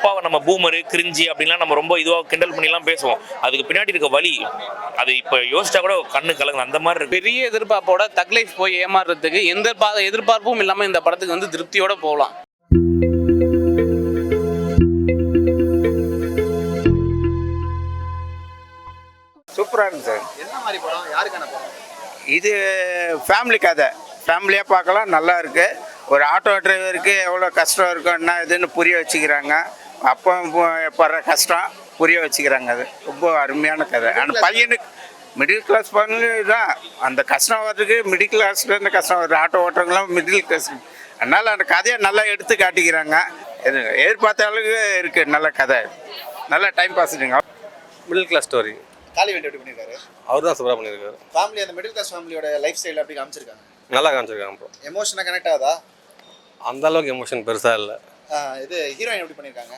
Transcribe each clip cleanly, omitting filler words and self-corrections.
அப்பாவை நம்ம boomer cringey அப்படின்லாம் நம்ம ரொம்ப இதுவாக கிண்டல் பண்ணிலாம் பேசுவோம். அதுக்கு பின்னாடி இருக்க வழி அது இப்போ யோசிச்சா கூட கண்ணு கலங்க அந்த மாதிரி இருக்கு. பெரிய எதிர்பார்ப்போட தக் லைஃப் போய் ஏமாறுறதுக்கு எந்த எதிர்பார்ப்பும் இல்லாமல் இந்த படத்துக்கு வந்து திருப்தியோட போகலாம். சூப்பராக இருந்துச்சு சார். என்ன மாதிரி படம், யாருக்கான படம்? இது ஃபேமிலி கதை, ஃபேமிலியாக பார்க்கலாம், நல்லா இருக்குது. ஒரு ஆட்டோ டிரைவருக்கு எவ்வளோ கஷ்டம் இருக்குன்னா இதுன்னு புரிய வச்சுக்கிறாங்க. அப்போ படுற கஷ்டம் புரிய வச்சுக்கிறாங்க. அது ரொம்ப அருமையான கதை. அந்த பையனுக்கு மிடில் கிளாஸ் ஃபேமிலி தான் அந்த கஷ்டம் வர்றதுக்கு மிடில் கிளாஸ்லேருந்து கஷ்டம் வருது. ஆட்டோ ஓட்டுறவங்களாம் மிடில் கிளாஸ். அதனால் அந்த கதையை நல்லா எடுத்து காட்டிக்கிறாங்க. எதிர்பார்த்த அளவுக்கு இருக்குது. நல்ல கதை, நல்லா டைம் பாஸ்ங்க. Middle class story. காளிவெண்டி எப்படி பண்ணியிருக்காரு? அவர் தான் சூப்பராக பண்ணியிருக்காரு. ஃபேமிலி அந்த மிடில் கிளாஸ் ஃபேமிலியோட லைஃப் ஸ்டைல் எப்படி காமிச்சிருக்காங்க? நல்லா காமிச்சிருக்காங்க ப்ரோ. எமோஷனாக கனெக்ட் ஆகுதா? அந்த அளவுக்கு எமோஷன் பெருசாக இல்லை. இது ஹீரோயின் எப்படி பண்ணியிருக்காங்க?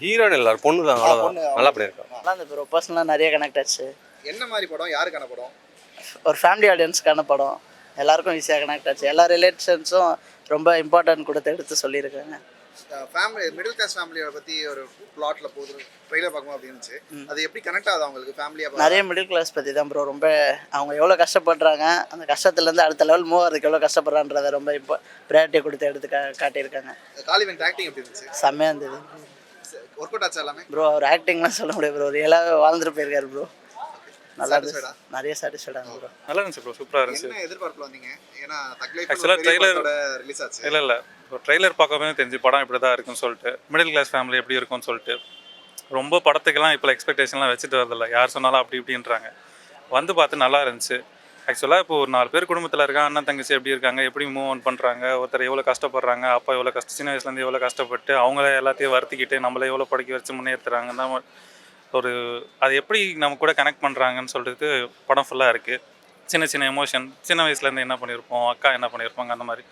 ஹீரோயின் இல்லை, பொண்ணு தான், அவ்வளோதான். நல்லா பண்ணியிருக்காங்க. நல்லா இருந்தது ப்ரோ. பர்சனலாக நிறைய கனெக்ட் ஆச்சு. என்ன மாதிரி படம், யாருக்கான படம்? ஒரு ஃபேமிலி ஆடியன்ஸ்க்கான படம். எல்லாருக்கும் ஈஸியாக கனெக்ட் ஆச்சு. எல்லா ரிலேஷன்ஸும் ரொம்ப இம்பார்ட்டன்ட் கொடுத்து எடுத்து சொல்லியிருக்காங்க. ஃபேமிலி மிடில் கிளாஸ் ஃபேமிலியை பற்றி ஒரு பிளாட்ல போகுது ட்ரெய்லர் பார்க்கும்போது அப்படி இருந்துச்சு. அது எப்படி கனெக்ட் ஆகுது அவங்களுக்கு ஃபேமிலியாக? நிறைய மிடில் கிளாஸ் பற்றி தான் ப்ரோ. ரொம்ப அவங்க எவ்வளோ கஷ்டப்படுறாங்க, அந்த கஷ்டத்துலேருந்து அடுத்த லெவல் மூவ் ஆகிறதுக்கு எவ்வளோ கஷ்டப்படுறான்றதை ரொம்ப ப்ரையாரிட்டியை கொடுத்து எடுத்து காட்டியிருக்காங்க. காளிவெண்டி ஆக்டிங் எப்படி இருந்துச்சு? செம்மையாக இருந்தது ஒர்க் அவுட் ஆச்சு எல்லாமே ப்ரோ. அவர் ஆக்டிங்லாம் சொல்ல முடியாது ப்ரோ. ரியலாகவே வாழ்ந்துட்டு போயிருக்காரு ப்ரோ. நல்லா இருந்துச்சு, நிறைய சாட்டிஸ்ஃபைடாக ப்ரோ. நல்லா இருந்துச்சு ப்ரோ, சூப்பராக இருந்துச்சு. என்ன எதிர்பார்ப்பில் வந்தீங்க? ஏன்னா ஆக்சுவலாக ட்ரெய்லர் ரிலீஸ் ஆச்சு. இல்லை இப்போ ட்ரெய்லர் பார்க்கவே தெரிஞ்சு படம் இப்படி தான் இருக்குன்னு சொல்லிட்டு, மிடில் கிளாஸ் ஃபேமிலி எப்படி இருக்கும்னு சொல்லிட்டு ரொம்ப படத்துக்கெல்லாம் இப்போ எக்ஸ்பெக்டேஷன்லாம் வச்சுட்டு வரதில்ல. யார் சொன்னாலும் அப்படி இப்படின்றாங்க. வந்து பார்த்து நல்லா இருந்துச்சு. ஆக்சுவலாக இப்போ ஒரு 4 பேர் குடும்பத்தில் இருக்காங்க. அண்ணன் தங்கச்சி எப்படி இருக்காங்க, எப்படி மூவ் ஆன் பண்ணுறாங்க, ஒருத்தர் எவ்வளோ கஷ்டப்படுறாங்க, அப்பா எவ்வளோ சின்ன வயசுலேருந்து எவ்வளோ கஷ்டப்பட்டு அவங்கள எல்லாத்தையும் வருத்திக்கிட்டு நம்மளை எவ்வளோ படிக்க வச்சு முன்னேற்றுறாங்க தான் ஒரு அது எப்படி நம்ம கூட கனெக்ட் பண்ணுறாங்கன்னு சொல்லிட்டு படம் ஃபுல்லாக இருக்குது. சின்ன சின்ன எமோஷன், சின்ன வயசுலேருந்து என்ன பண்ணியிருப்போம், அக்கா என்ன பண்ணியிருப்பாங்க, அந்த மாதிரி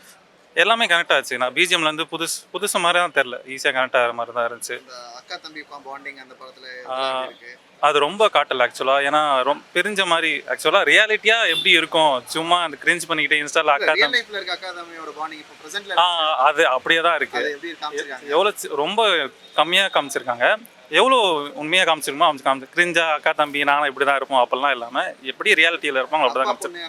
எல்லாமே கனெக்ட் ஆச்சு. நான் பிஜிஎம்லேருந்து புதுசு மாதிரி தான் தெரில, ஈஸியாக கனெக்ட் ஆகிற மாதிரி தான் இருந்துச்சு. அக்கா தம்பி பாண்டிங் அந்த படத்தில் அது ரொம்ப காட்டலை ஆக்சுவலாக. ஏன்னா ரொம்ப பிரிஞ்ச மாதிரி ஆக்சுவலாக ரியாலிட்டியாக எப்படி இருக்கும், சும்மா அந்த கிரிஞ்ச் பண்ணிக்கிட்டே இன்ஸ்டாவில் அக்கா அது அப்படியே தான் இருக்குது. எவ்வளோ ரொம்ப கம்மியாக காமிச்சிருக்காங்க. எவ்வளோ உண்மையாக காமிச்சிருமோ காமிச்சு கிரிஞ்சா அக்கா தம்பி நானும் இப்படி தான் இருப்போம் அப்பெல்லாம் இல்லாமல் எப்படி ரியாலிட்டியில் இருப்போம் அப்படி தான் காமிச்சிருக்கோம்.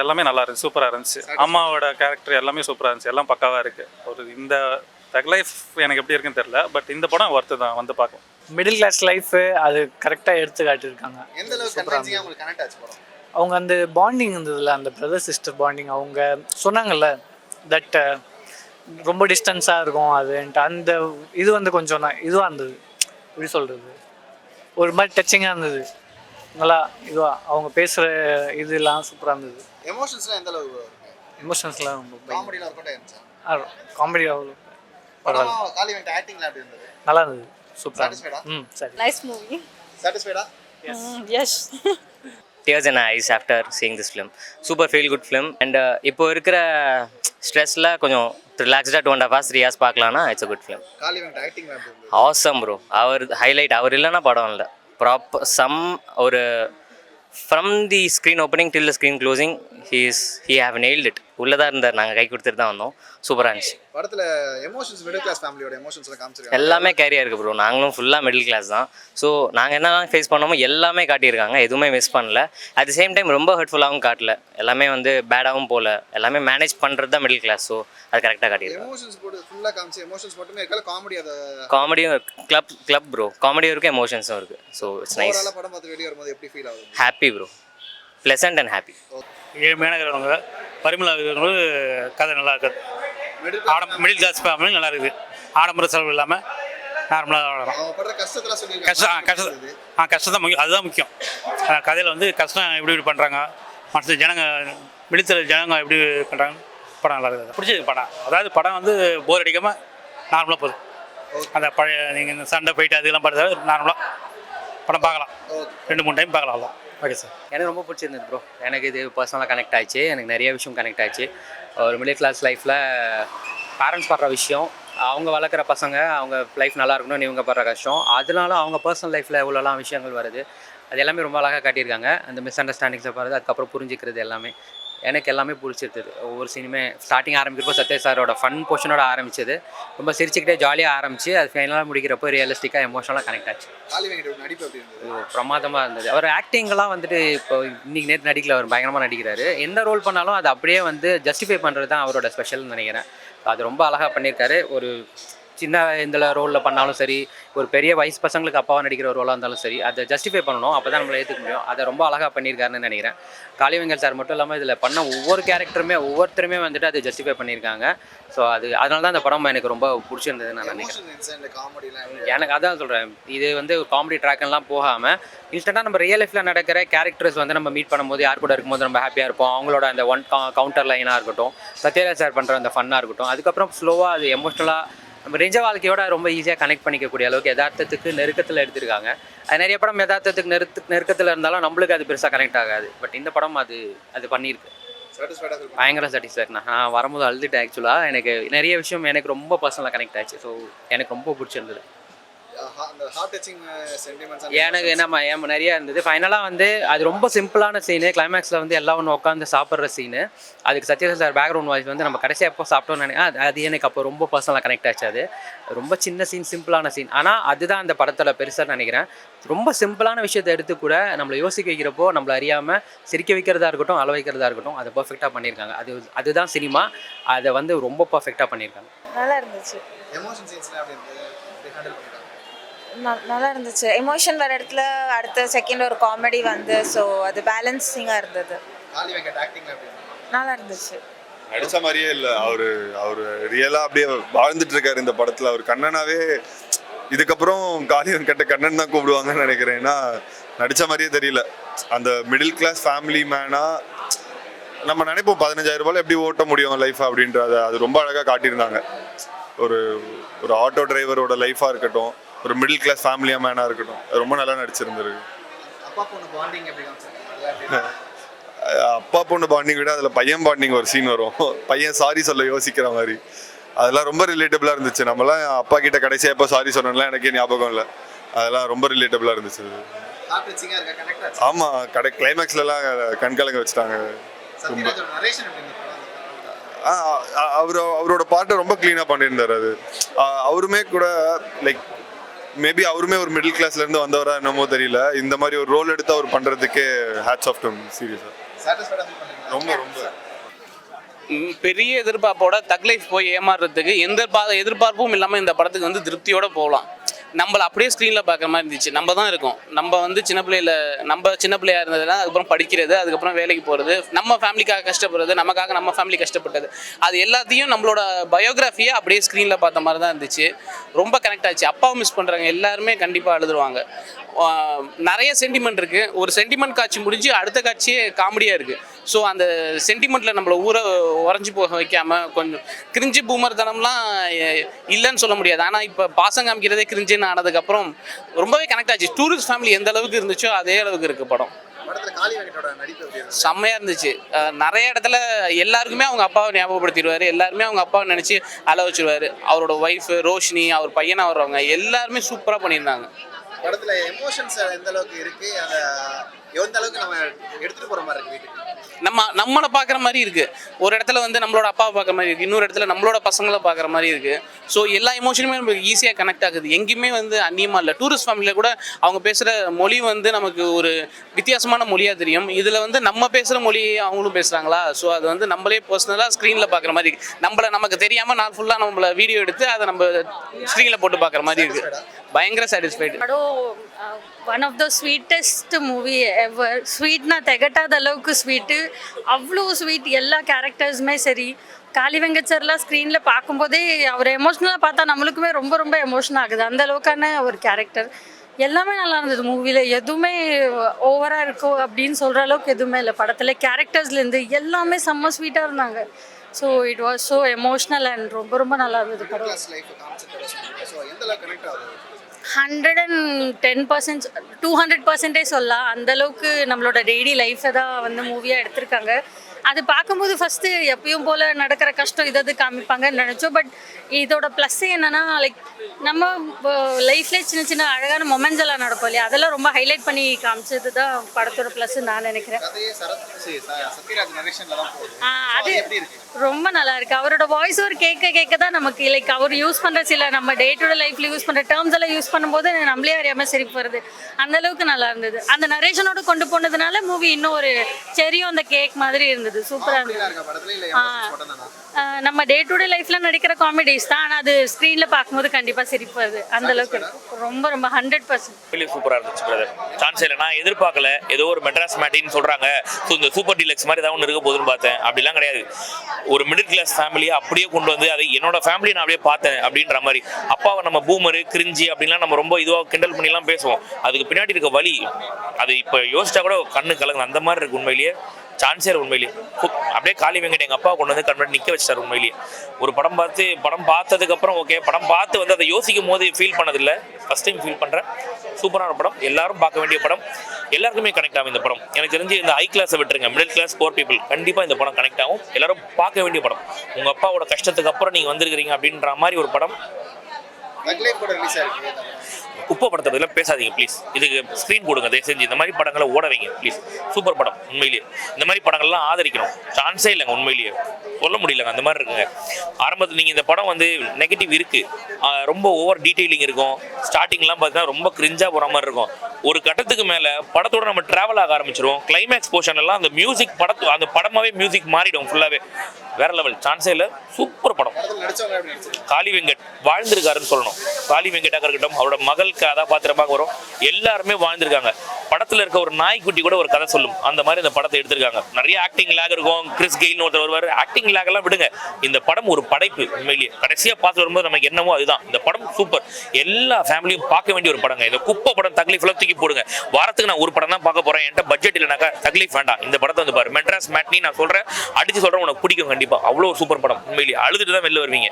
எல்லாமே நல்லா இருந்துச்சு, சூப்பராக இருந்துச்சு. அம்மாவோட கேரக்டர் எல்லாமே சூப்பராக இருந்துச்சு, எல்லாம் பக்காவாக இருக்குது. ஒரு இந்த தக் லைஃப் எனக்கு எப்படி இருக்குன்னு தெரியல, பட் இந்த படம் ஒர்த்து தான் வந்து பார்க்கும். மிடில் கிளாஸ் லைஃபு அது கரெக்டாக எடுத்து காட்டியிருக்காங்க. அவங்க அந்த பாண்டிங் இருந்ததில்ல, அந்த பிரதர் சிஸ்டர் பாண்டிங். அவங்க சொன்னாங்கல்ல தட் ரொம்ப டிஸ்டன்ஸாக இருக்கும் அதுன்ட்டு, அந்த இது வந்து கொஞ்சம் இதுவாக இருந்தது. எப்படி சொல்கிறது, ஒரு மாதிரி டச்சிங்காக இருந்தது. நல்லா இதுவாக அவங்க பேசுகிற இதெல்லாம் சூப்பராக இருந்தது. எமோஷன்ஸ்லாம் ரொம்ப காமெடி அவ்வளோ நல்லா இருந்தது, சூப்பராக. சரி, நைஸ் மூவி. சாட்டிஸ்ஃபைடா? Yes. Tears in eyes after seeing this film. Super feel good film and இப்போ இருக்கிற ஸ்ட்ரெஸ்ல கொஞ்சம் ரிலாக்ஸ்டாக 2.5 hours 3 hours பார்க்கலாம்னா இட்ஸ் a good film. காளிவெண்டி ஆக்டிங் awesome bro. அவர் ஹைலைட். அவர் இல்லைன்னா படம் இல்லை. ப்ராப்பர் ஒரு from the screen opening till the screen closing he have nailed it. உள்ளதாக இருந்தார், நாங்கள் கை கொடுத்துட்டு தான் வந்தோம். சூப்பராக இருந்துச்சு. படத்தில் எமோஷன்ஸ் மிடில் கிளாஸ் ஃபேமிலியோட எமோஷன்ஸ்லாம் காமிச்சிருக்காங்க. எல்லாமே கேரியாக இருக்குது ப்ரோ. நாங்களும் ஃபுல்லாக மிடில் கிளாஸ் தான். ஸோ நாங்கள் என்னெல்லாம் ஃபேஸ் பண்ணோமோ எல்லாமே காட்டியிருக்காங்க, எதுவுமே மிஸ் பண்ணல. அட் தி சேம் டைம் ரொம்ப ஹர்ட்ஃபுல்லாகவும் காட்டல, எல்லாமே வந்து பேடாகவும் போகல, எல்லாமே மேனேஜ் பண்ணுறது தான் மிடில் கிளாஸ். ஸோ அது கரெக்டாக காட்டியிருக்காங்க. எமோஷன்ஸ் போட்டு ஃபுல்லாக காமிச்சு எமோஷன்ஸ் மட்டுமே இருக்கல, காமெடியும் கிளப் ப்ரோ. காமெடியும் இருக்குது, எமோஷன்ஸும் இருக்குது. So it's nice. படம் பார்த்து வெளியே வரும்போது எப்படி ஃபீல் ஆகுது? Happy bro, pleasant and happy. ஏழ்மையான இருக்கிறவங்க பரிமளா இருக்கிறவங்க கதை நல்லா இருக்குது. மிடில் கிளாஸ் ஃபேமிலி நல்லா இருக்குது. ஆடம்பர செலவு இல்லாமல் நார்மலாக வளரும். கஷ்டம் தான் முக்கியம், அதுதான் முக்கியம். கதையில் வந்து கஷ்டம் எப்படி இப்படி பண்ணுறாங்க, மற்ற ஜனங்க மிடில் ஜனங்க எப்படி பண்ணுறாங்க. படம் நல்லா இருக்குது, பிடிச்சது படம். அதாவது படம் வந்து போர் அடிக்காமல் நார்மலாக போகுது. அந்த பழைய நீங்கள் இந்த சண்டை போயிட்டு அதெல்லாம் பார்த்து நார்மலாக படம் பார்க்கலாம். 2-3 டைம் பார்க்கலாம். Okay sir. எனக்கு ரொம்ப பிடிச்சிருந்தது ப்ரோ. எனக்கு இது பர்சனலாக கனெக்ட் ஆச்சு. எனக்கு நிறைய விஷயம் கனெக்ட் ஆச்சு. ஒரு மிடில் கிளாஸ் லைஃப்பில் பேரண்ட்ஸ் படுற விஷயம், அவங்க வளர்க்குற பசங்க அவங்க லைஃப் நல்லா இருக்கணும்னு இவங்க படுற கஷ்டம், அதனால அவங்க பர்சனல் லைஃப்பில் எவ்வளோலாம் விஷயங்கள் வருது, அது எல்லாமே ரொம்ப அழகாக காட்டியிருக்காங்க. அந்த மிஸ் அண்டர்ஸ்டாண்டிங்ஸை பாருது, அதுக்கப்புறம் புரிஞ்சிக்கிறது எல்லாமே எனக்கு எல்லாமே பிடிச்சிருந்தது. ஒவ்வொரு சீனுமே ஸ்டார்டிங் ஆரம்பிக்கிறப்போ சத்யராஜ் சாரோட ஃபன் போர்ஷனோட ஆரம்பிச்சது, ரொம்ப சிரிச்சுக்கிட்டே ஜாலியாக ஆரம்பிச்சு அது ஃபைனலாக முடிக்கிறப்போ ரியலிஸ்டிக்காக எமோஷனலாக கனெக்ட் ஆச்சு. காளி வெங்கடோட நடிப்பு எப்படி இருந்தது? பிரமாதமாக இருந்தது. அவர் ஆக்டிங்லாம் வந்துட்டு இப்போ இன்னைக்கு நேற்று நடிக்கல, அவர் பயங்கரமாக நடிக்கிறாரு. எந்த ரோல் பண்ணாலும் அதை அப்படியே வந்து ஜஸ்டிஃபை பண்ணுறது தான் அவரோட ஸ்பெஷல்னு நினைக்கிறேன். அது ரொம்ப அழகாக பண்ணியிருக்காரு. ஒரு சின்ன இந்த ரோலில் பண்ணாலும் சரி, ஒரு பெரிய வயசு பசங்களுக்கு அப்பாவாக நடிக்கிற ஒரு ரோலாக இருந்தாலும் சரி, அதை ஜஸ்டிஃபை பண்ணணும், அப்போ தான் நம்மளை ஏற்றுக்க முடியும். அதை ரொம்ப அழகாக பண்ணியிருக்காருன்னு நினைக்கிறேன். காளி வெங்கட் சார் மட்டும் இல்லாமல் இதில் பண்ண ஒவ்வொரு கேரக்டருமே ஒவ்வொருத்தருமே வந்துட்டு அதை ஜஸ்டிஃபை பண்ணியிருக்காங்க. ஸோ அதனால தான் அந்த படம் எனக்கு ரொம்ப பிடிச்சிருந்ததுன்னு நான் நினைக்கிறேன். எனக்கு அதான் சொல்கிறேன், இது வந்து காமெடி ட்ராக்கெல்லாம் போகாமல் இன்ஸ்டண்ட்டாக நம்ம ரியல் லைஃப்பில் நடக்கிற கேரக்டர்ஸ் வந்து நம்ம மீட் பண்ணும்போது யார் கூட இருக்கும்போது நம்ம ஹாப்பியாக இருப்போம். அவங்களோட அந்த கவுண்டர் லைனாக இருக்கட்டும், சத்யராஜ் சார் பண்ணுற அந்த ஃபன்னாக இருக்கட்டும், அதுக்கப்புறம் ஸ்லோவாக அது எமோஷ்னலாக நம்ம நிஜ வாழ்க்கையோட ரொம்ப ஈஸியாக கனெக்ட் பண்ணிக்கக்கூடிய அளவுக்கு யதார்த்தத்துக்கு நெருக்கத்தில் எடுத்திருக்காங்க. அது நிறைய படம் யதார்த்தத்துக்கு நெருக்கத்தில் இருந்தாலும் நம்மளுக்கு அது பெருசாக கனெக்ட் ஆகாது. பட் இந்த படம் அது பண்ணியிருக்கு. பயங்கர சாட்டிஸ்ஃபேக்ட். நான் வரும்போது அழுதுட்டேன். ஆக்சுவலாக எனக்கு நிறைய விஷயம் எனக்கு ரொம்ப பர்சனலாக கனெக்ட் ஆச்சு. ஸோ எனக்கு ரொம்ப பிடிச்சிருந்தது. எனக்கு நம்ம நிறையா இருந்தது. ஃபைனலாக வந்து அது ரொம்ப சிம்பிளான சீனு. கிளைமேக்ஸில் வந்து எல்லாம் ஒன்று உட்காந்து சாப்பிட்ற சீனு. அதுக்கு சத்யராஜ் சார் பேக்ரவுண்ட் வாய்ஸ் வந்து நம்ம கடைசியாக எப்போ சாப்பிட்டோன்னு அது எனக்கு அப்போ ரொம்ப பர்சனலாக கனெக்ட் ஆச்சு. அது ரொம்ப சின்ன சீன், சிம்பிளான சீன். ஆனால் அதுதான் அந்த படத்தோட பெருசாக நினைக்கிறேன். ரொம்ப சிம்பிளான விஷயத்தை எடுத்து கூட நம்மளை யோசிக்க வைக்கிறப்போ நம்மளை அறியாமல் சிரிக்க வைக்கிறதா இருக்கட்டும், அள வைக்கிறதா இருக்கட்டும், அதை பர்ஃபெக்டாக பண்ணியிருக்காங்க. அதுதான் சினிமா. அதை வந்து ரொம்ப பர்ஃபெக்டாக பண்ணியிருக்காங்க. நல்லா இருந்துச்சு. நல்லா இருந்துச்சு. எமோஷன் வர இடத்துல அடுத்த செகண்ட் ஒரு காமெடி வந்து, ஸோ அது பேலன்சிங்காக இருந்தது. நல்லா இருந்துச்சு. நடிச்ச மாதிரியே இல்லை. அவர் ரியலாக அப்படியே வாழ்ந்துட்டு இருக்காரு இந்த படத்தில். அவர் கண்ணனாவே இதுக்கப்புறம் காளி வெங்கட்ட கண்ணன் தான் கூப்பிடுவாங்கன்னு நினைக்கிறேன். ஏன்னா நடித்த மாதிரியே தெரியல. அந்த மிடில் கிளாஸ் ஃபேமிலி மேனாக நம்ம நினைப்போம் 15,000 ரூபாயில் எப்படி ஓட்ட முடியும் லைஃப் அப்படின்றத அது ரொம்ப அழகாக காட்டியிருந்தாங்க. ஒரு ஆட்டோ டிரைவரோட லைஃபாக இருக்கட்டும், ஒரு மிடில் கிளாஸ் ஃபேமிலியாக மேனாக இருக்கட்டும், ரொம்ப நல்லா நடிச்சிருந்துருக்கு. அப்பா பொண்ணு பாண்டிங் விட அதில் பையன் பாண்டிங் ஒரு சீன் வரும். பையன் சாரி சொல்ல யோசிக்கிற மாதிரி. அதெல்லாம் ரொம்ப ரிலேட்டபிளாக இருந்துச்சு. நம்மளாம் அப்பா கிட்ட கடைசியாக எப்போ சாரி சொன்னோம்லாம் எனக்கே ஞாபகம் இல்லை. அதெல்லாம் ரொம்ப ரிலேட்டபிளாக இருந்துச்சு. ஆமாம், கிளைமேக்ஸ்லாம் கண்கலங்க வச்சுட்டாங்க. அவரோட பாட்டை ரொம்ப க்ளீனாக பண்ணியிருந்தார். அது அவருமே கூட லைக் மேபி அவருமே ஒரு மிடில் கிளாஸ்லேருந்து வந்தவரா என்னமோ தெரியல. இந்த மாதிரி ஒரு ரோல் எடுத்து அவர் பண்ணுறதுக்கே ஹேட்ஸ் ஆஃப் டு ஹிம். சீரியஸாக ரொம்ப ரொம்ப பெரிய எதிர்பார்ப்போட தக் லைஃப் போய் ஏமாறுறதுக்கு எந்த எதிர்பார்ப்பும் இல்லாமல் இந்த படத்துக்கு வந்து திருப்தியோட போகலாம். நம்மளை அப்படியே ஸ்க்ரீனில் பார்க்குற மாதிரி இருந்துச்சு. நம்ம தான் இருக்கோம். நம்ம வந்து சின்ன பிள்ளையாக இருந்ததுன்னா அதுக்கப்புறம் படிக்கிறது, அதுக்கப்புறம் வேலைக்கு போகிறது, நம்ம ஃபேமிலிக்காக கஷ்டப்படுறது, நமக்காக நம்ம ஃபேமிலி கஷ்டப்பட்டது, அது எல்லாத்தையும் நம்மளோட பயோகிராஃபியை அப்படியே ஸ்க்ரீனில் பார்த்த மாதிரி தான் இருந்துச்சு. ரொம்ப கனெக்ட் ஆச்சு. அப்பாவை மிஸ் பண்ணுறாங்க எல்லாருமே, கண்டிப்பாக அழுதுருவாங்க. நிறைய சென்டிமெண்ட் இருக்குது. ஒரு சென்டிமெண்ட் காட்சி முடிஞ்சு அடுத்த காட்சியே காமெடியாக இருக்குது. ஸோ அந்த சென்டிமெண்ட்டில் நம்மளை உறைஞ்சி போக வைக்காமல் கொஞ்சம் கிரிஞ்சு பூமர்தனம்லாம் இல்லைன்னு சொல்ல முடியாது. ஆனால் இப்போ பாசம் காமிக்கிறதே கிரிஞ்சுன்னு ஆனதுக்கப்புறம் ரொம்பவே கனெக்ட் ஆச்சு. டூரிஸ்ட் ஃபேமிலி எந்த அளவுக்கு இருந்துச்சோ அதே அளவுக்கு இருக்குது படம். செம்மையாக இருந்துச்சு. நிறைய இடத்துல எல்லாருக்குமே அவங்க அப்பாவை ஞாபகப்படுத்திடுவார். எல்லாருமே அவங்க அப்பாவை நினச்சி அழ வச்சுருவார். அவரோட ஒய்ஃபு ரோஷினி, அவர் பையனாக வர்றவங்க எல்லாருமே சூப்பராக பண்ணியிருந்தாங்க. படத்துல எமோஷன்ஸ் எந்த அளவுக்கு இருக்கு, அந்த எந்த அளவுக்கு நம்ம எடுத்துட்டு போற மாதிரி இருக்கு வீட்டுக்கு? நம்மளை பார்க்குற மாதிரி இருக்குது. ஒரு இடத்துல வந்து நம்மளோட அப்பாவை பார்க்குற மாதிரி இருக்குது, இன்னொரு இடத்துல நம்மளோட பசங்களை பார்க்குற மாதிரி இருக்குது. ஸோ எல்லா எமோஷனுமே நமக்கு ஈஸியாக கனெக்ட் ஆகுது. எங்கேயுமே வந்து அந்நியமாக இல்லை. டூரிஸ்ட் ஃபேமிலியில் கூட அவங்க பேசுகிற மொழி வந்து நமக்கு ஒரு வித்தியாசமான மொழியாக தெரியும். இதில் வந்து நம்ம பேசுகிற மொழி அவங்களும் பேசுகிறாங்களா, ஸோ அது வந்து நம்மளே பர்சனலாக ஸ்க்ரீனில் பார்க்குற மாதிரி இருக்குது. நமக்கு தெரியாமல் நாள் ஃபுல்லாக நம்மளை வீடியோ எடுத்து அதை நம்ம ஸ்க்ரீனில் போட்டு பார்க்குற மாதிரி இருக்குது. பயங்கர satisfied. One of the sweetest movie ever. ஸ்வீட்னா திகட்டாத அளவுக்கு ஸ்வீட்டு, அவ்வளோ ஸ்வீட். எல்லா கேரக்டர்ஸுமே சரி. காளி வெங்கட் சார்லாம் ஸ்க்ரீனில் பார்க்கும்போதே அவர் எமோஷ்னலாக பார்த்தா நம்மளுக்குமே ரொம்ப ரொம்ப எமோஷன் ஆகுது. அந்த அளவுக்கான ஒரு கேரக்டர். எல்லாமே நல்லா இருந்தது மூவியில். எதுவுமே ஓவராக இருக்கோ அப்படின்னு சொல்கிற அளவுக்கு எதுவுமே இல்லை. படத்தில் கேரக்டர்ஸ்லேருந்து எல்லாமே செம்ம ஸ்வீட்டாக இருந்தாங்க. So it was so emotional and ரொம்ப ரொம்ப நல்லா இருந்தது படம். 110%, 200% சொல்லலாம். அந்தளவுக்கு நம்மளோட டெய்லி லைஃப்பை தான் வந்து மூவியாக எடுத்திருக்காங்க. அது பார்க்கும்போது ஃபஸ்ட்டு எப்பயும் போல் நடக்கிற கஷ்டம் இதை காமிப்பாங்கன்னு நினச்சோம். பட் இதோட ப்ளஸ் என்னென்னா லைக் நம்ம லைஃப்லேயே சின்ன சின்ன அழகான மொமெண்ட்ஸ் எல்லாம் நடக்கும் இல்லையா, அதெல்லாம் ரொம்ப ஹைலைட் பண்ணி காமிச்சது தான் படத்தோட ப்ளஸ்ன்னு நான் நினைக்கிறேன். கதையே சத்யராஜ் நரேஷன்ல தான் போகுது. அது எப்படி இருக்கு? ரொம்ப நல்லா இருக்கு. அவரோட வாய்ஸ் ஓவர் கேட்க தான் நமக்கு லைக் அவர் யூஸ் பண்ணுற சில நம்ம டே டு டே லைஃப்ல யூஸ் பண்ணுற டேர்ம்ஸ் எல்லாம் யூஸ் பண்ணும்போது நம்மளே அறியாமல் சிரிப்பு வருது. அந்த அளவுக்கு நல்லா இருந்தது. அந்த நரேஷனோட கொண்டு போனதுனால மூவி இன்னும் ஒரு செரியும் அந்த கேக் மாதிரி இருந்தது. சூப்பராக இருந்தது. நம்ம டே டு டே லைஃப்ல நடிக்கிற காமெடிஸ் தான், ஆனால் அது ஸ்க்ரீனில் பார்க்கும்போது கண்டிப்பாக சிரிப்பு வருது. அந்த அளவுக்கு ரொம்ப ரொம்ப 100%. சூப்பராக இருந்துச்சு பிரதர். சான்ஸ் இல்லை, நான் எதிர்பார்க்கல. ஏதோ ஒரு மெட்ராஸ் மேட்டின்னு சொல்கிறாங்க, ஸோ இந்த சூப்பர் டீலக்ஸ் மாதிரி ஏதாவது ஒன்று இருக்க போதுன்னு பார்த்தேன். அப்படிலாம் கிடையாது. ஒரு மிடில் கிளாஸ் ஃபேமிலியை அப்படியே கொண்டு வந்து அதை என்னோட ஃபேமிலியை நான் அப்படியே பார்த்தேன் அப்படின்ற மாதிரி. அப்பாவை நம்ம பூமரு கிரிஞ்சி அப்படின்லாம் நம்ம ரொம்ப இதுவாக கிண்டல் பண்ணிலாம் பேசுவோம். அதுக்கு பின்னாடி இருக்க வலி அது இப்போ யோசிச்சா கூட கண்ணு கலங்குது. அந்த மாதிரி இருக்கு உண்மையிலேயே. சான்ஸே உண்மையிலேயே அப்படியே காளி வெங்கட் எங்கள் அப்பா கொண்டு வந்து கன்வெர்ட் நிற்க வச்சிட்டார். உண்மையிலேயே ஒரு படம் பார்த்ததுக்கப்புறம் ஓகே, படம் பார்த்து வந்து அதை யோசிக்கும் போது ஃபீல் பண்ணதில்லை, ஃபஸ்ட் டைம் ஃபீல் பண்ணுறேன். சூப்பரான படம், எல்லாரும் பார்க்க வேண்டிய படம், எல்லாருக்குமே கனெக்ட் ஆகும் இந்த படம். எனக்கு தெரிஞ்சு இந்த ஹை கிளாஸை விட்டுருங்க, மிடில் கிளாஸ் போர் பீப்புள் கண்டிப்பாக இந்த படம் கனெக்ட் ஆகும். எல்லாரும் பார்க்க வேண்டிய படம். உங்கள் அப்பாவோட கஷ்டத்துக்கு அப்புறம் நீங்கள் வந்திருக்கிறீங்க அப்படின்ற மாதிரி ஒரு படம். குப்பை படத்தை பற்றிலாம் பேசாதீங்க ப்ளீஸ். இதுக்கு ஸ்க்ரீன் கொடுங்க தயவு செஞ்சு. இந்த மாதிரி படங்களை ஓட வைங்க ப்ளீஸ். சூப்பர் படம் உண்மையிலேயே. இந்த மாதிரி படங்கள்லாம் ஆதரிக்கணும். சான்ஸே இல்லைங்க உண்மையிலேயே, சொல்ல முடியலங்க. அந்த மாதிரி இருக்குங்க. ஆரம்பத்தில் நீங்கள் இந்த படம் வந்து நெகட்டிவ் இருக்குது, ரொம்ப ஓவர் டீட்டெயிலிங் இருக்கும். ஸ்டார்டிங்லாம் பார்த்தீங்கன்னா ரொம்ப கிரிஞ்சாக போகிற மாதிரி இருக்கும். ஒரு கட்டத்துக்கு மேலே படத்தோட நம்ம ட்ராவல் ஆக ஆரம்பிச்சிருவோம். கிளைமேக்ஸ் போர்ஷன்லாம் அந்த மியூசிக் அந்த படமாகவே மியூசிக் மாறிடும் ஃபுல்லாகவே. வேற லெவல், சான்ஸே இல்லை. சூப்பர் படம். காளி வெங்கட் வாழ்ந்திருக்காருன்னு சொல்லணும். காளி வெங்கட்டாக இருக்கட்டும், அவரோட மகளுக்கு கதாபாத்திரமாக வரும், எல்லாருமே வாழ்ந்திருக்காங்க. படத்தில் இருக்க ஒரு நாய்க்குட்டி கூட ஒரு கதை சொல்லும். அந்த மாதிரி இந்த படத்தை எடுத்திருக்காங்க. நிறைய ஆக்டிங் லேக் இருக்கும். கிறிஸ் கெயில்னு ஒருத்தர் வருவார். ஆக்டிங் லேக் எல்லாம் விடுங்க, இந்த படம் ஒரு படைப்பு உண்மையிலேயே. கடைசியாக பார்த்து வரும்போது நமக்கு என்னமோ அதுதான். இந்த படம் சூப்பர், எல்லா ஃபேமிலியும் பார்க்க வேண்டிய ஒரு படங்க. இந்த குப்பை படம் தக்லீஃப்லாம் தூக்கி போடுங்க. வாரத்துக்கு நான் ஒரு படம் தான் பார்க்க போறேன், என்கிட்ட பட்ஜெட் இல்லைனாக்கா தக்லீஃப் வேண்டாம். இந்த படத்தை வந்து பாரு, மெட்ராஸ் மேட்னி நான் சொல்றேன், அடிச்சு சொல்றேன், உனக்கு பிடிக்கும் கண்டிப்பா. அவ்வளோ ஒரு சூப்பர் படம் உண்மையிலேயே. அழுதுட்டு தான் வெளில வருவீங்க.